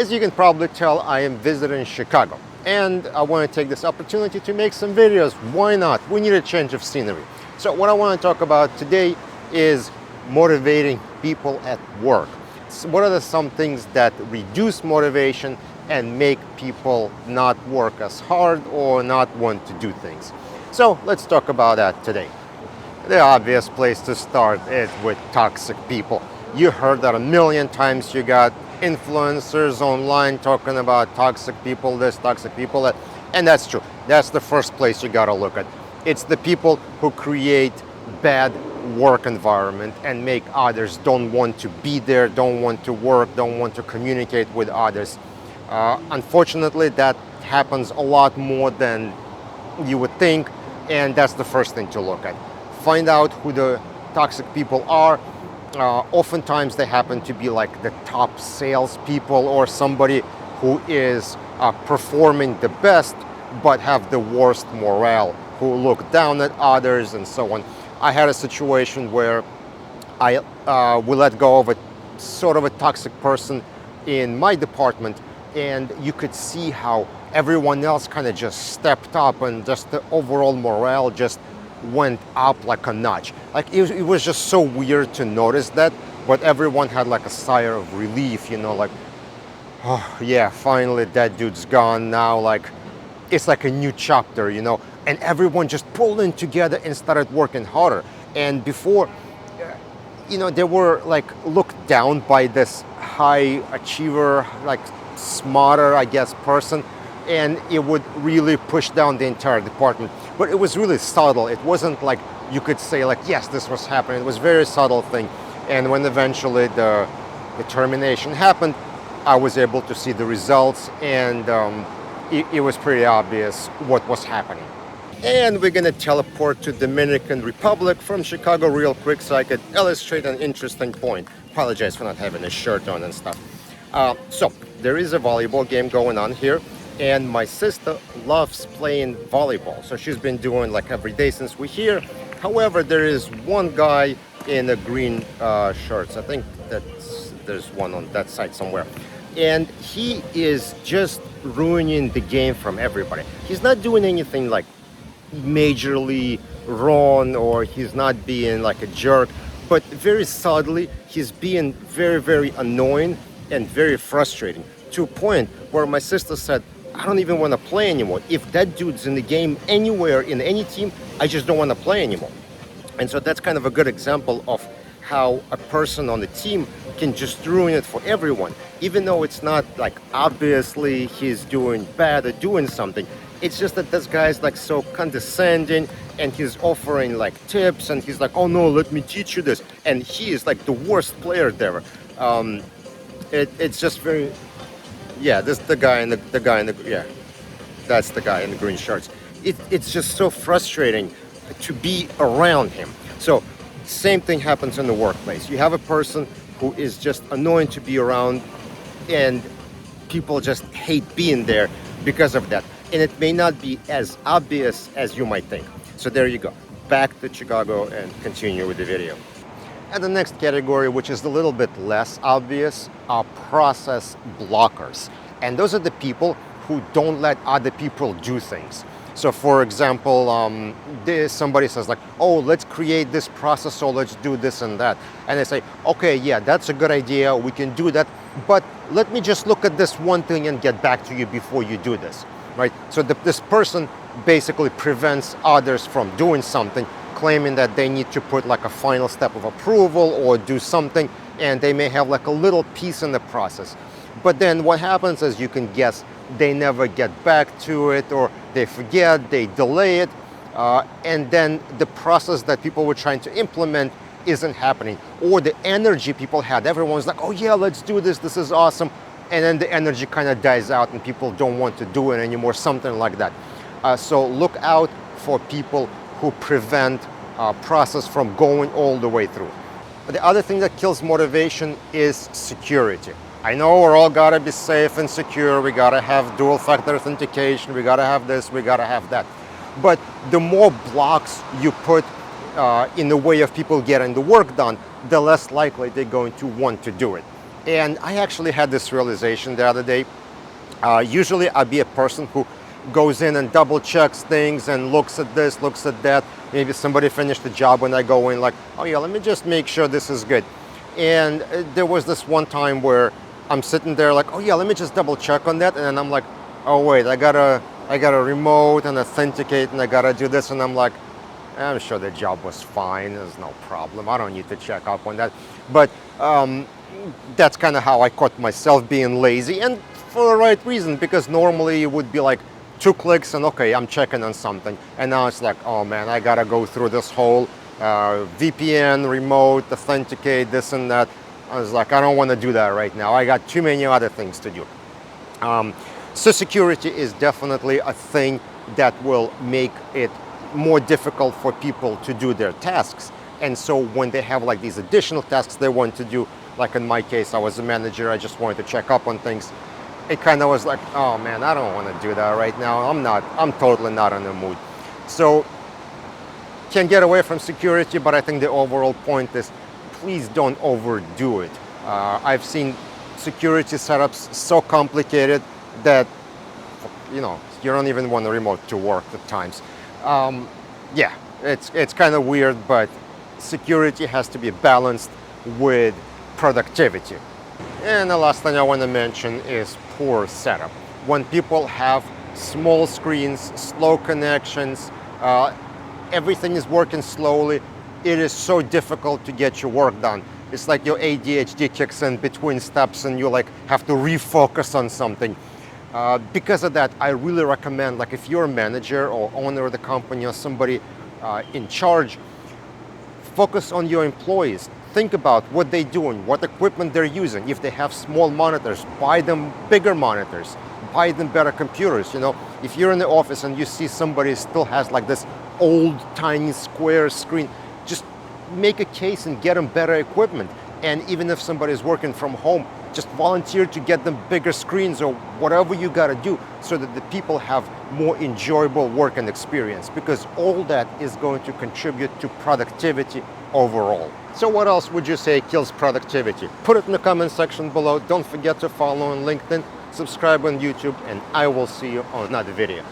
As you can probably tell, I am visiting Chicago, and I want to take this opportunity to make some videos. Why not? We need a change of scenery. So what I want to talk about today is motivating people at work. So what are some things that reduce motivation and make people not work as hard or not want to do things? So let's talk about that today. The obvious place to start is with toxic people. You heard that a million times. You got influencers online talking about toxic people this, toxic people that, and that's true. That's the first place you got to look at. It's the people who create bad work environment and make others don't want to be there, don't want to work, don't want to communicate with others. Unfortunately, that happens a lot more than you would think, and that's the first thing to look at. Find out who the toxic people are. Oftentimes they happen to be like the top salespeople or somebody who is performing the best but have the worst morale, who look down at others and so on. I had a situation where we let go of a sort of a toxic person in my department, and you could see how everyone else kind of just stepped up and just the overall morale just went up like a notch. Like it was just so weird to notice that, but everyone had like a sigh of relief, you know, like, oh yeah, finally that dude's gone now. Like it's like a new chapter, you know, and everyone just pulled in together and started working harder. And before, you know, they were like looked down by this high achiever, like smarter, I guess, person, and it would really push down the entire department. But it was really subtle. It wasn't like you could say like, yes, this was happening. It was a very subtle thing. And when eventually the termination happened, I was able to see the results, and it was pretty obvious what was happening. And we're gonna teleport to Dominican Republic from Chicago real quick so I could illustrate an interesting point. Apologize for not having a shirt on and stuff. So there is a volleyball game going on here, and my sister loves playing volleyball. So she's been doing like every day since we're here. However, there is one guy in the green shirts. I think there's one on that side somewhere. And he is just ruining the game from everybody. He's not doing anything like majorly wrong, or he's not being like a jerk, but very subtly he's being very, very annoying and very frustrating, to a point where my sister said, I don't even want to play anymore. If that dude's in the game anywhere in any team, I just don't want to play anymore. And so that's kind of a good example of how a person on the team can just ruin it for everyone, even though it's not like obviously he's doing bad or doing something. It's just that this guy is like so condescending, and he's offering like tips, and he's like, oh no, let me teach you this. And he is like the worst player there. It's just very, yeah, this the guy in the yeah, that's the guy in the green shirts. It's just so frustrating to be around him. So same thing happens in the workplace. You have a person who is just annoying to be around, and people just hate being there because of that. And it may not be as obvious as you might think. So there you go. Back to Chicago and continue with the video. And the next category, which is a little bit less obvious, are process blockers. And those are the people who don't let other people do things. So for example, somebody says like, oh, let's create this process, so let's do this and that. And they say, okay, yeah, that's a good idea, we can do that, but let me just look at this one thing and get back to you before you do this, right? So this person basically prevents others from doing something, claiming that they need to put like a final step of approval or do something, and they may have like a little piece in the process. But then what happens, as you can guess, they never get back to it, or they forget, they delay it, and then the process that people were trying to implement isn't happening. Or the energy people had, everyone's like, oh yeah, let's do this, this is awesome, and then the energy kind of dies out and people don't want to do it anymore, something like that. So look out for people who prevent process from going all the way through. But the other thing that kills motivation is security. I know we're all gotta be safe and secure, we gotta have dual factor authentication, we gotta have this, we gotta have that. But the more blocks you put in the way of people getting the work done, the less likely they're going to want to do it. And I actually had this realization the other day. Usually I'd be a person who goes in and double checks things and looks at this, looks at that. Maybe somebody finished the job when I go in, like, oh yeah, let me just make sure this is good. And there was this one time where I'm sitting there like, oh yeah, let me just double check on that. And then I'm like, oh wait, I gotta remote and authenticate and I gotta do this. And I'm like, I'm sure the job was fine. There's no problem. I don't need to check up on that. But that's kind of how I caught myself being lazy, and for the right reason, because normally it would be like 2 clicks and okay, I'm checking on something. And now it's like, oh man, I gotta go through this whole VPN, remote, authenticate, this and that. I was like, I don't want to do that right now. I got too many other things to do. So security is definitely a thing that will make it more difficult for people to do their tasks. And so when they have like these additional tasks they want to do, like in my case, I was a manager, I just wanted to check up on things. It kind of was like, oh man, I don't want to do that right now. I'm totally not in the mood. So can get away from security, but I think the overall point is please don't overdo it. I've seen security setups so complicated that, you know, you don't even want a remote to work at times. Yeah, it's kind of weird, but security has to be balanced with productivity. And the last thing I want to mention is poor setup. When people have small screens, slow connections, everything is working slowly, it is so difficult to get your work done. It's like your ADHD kicks in between steps and you like have to refocus on something. Because of that, I really recommend, like if you're a manager or owner of the company or somebody in charge, focus on your employees. Think about what they're doing, what equipment they're using. If they have small monitors, buy them bigger monitors, buy them better computers. You know, if you're in the office and you see somebody still has like this old tiny square screen, just make a case and get them better equipment. And even if somebody's working from home, just volunteer to get them bigger screens or whatever you got to do so that the people have more enjoyable working experience, because all that is going to contribute to productivity overall. So what else would you say kills productivity? Put it in the comment section below. Don't forget to follow on LinkedIn, subscribe on YouTube, and I will see you on another video.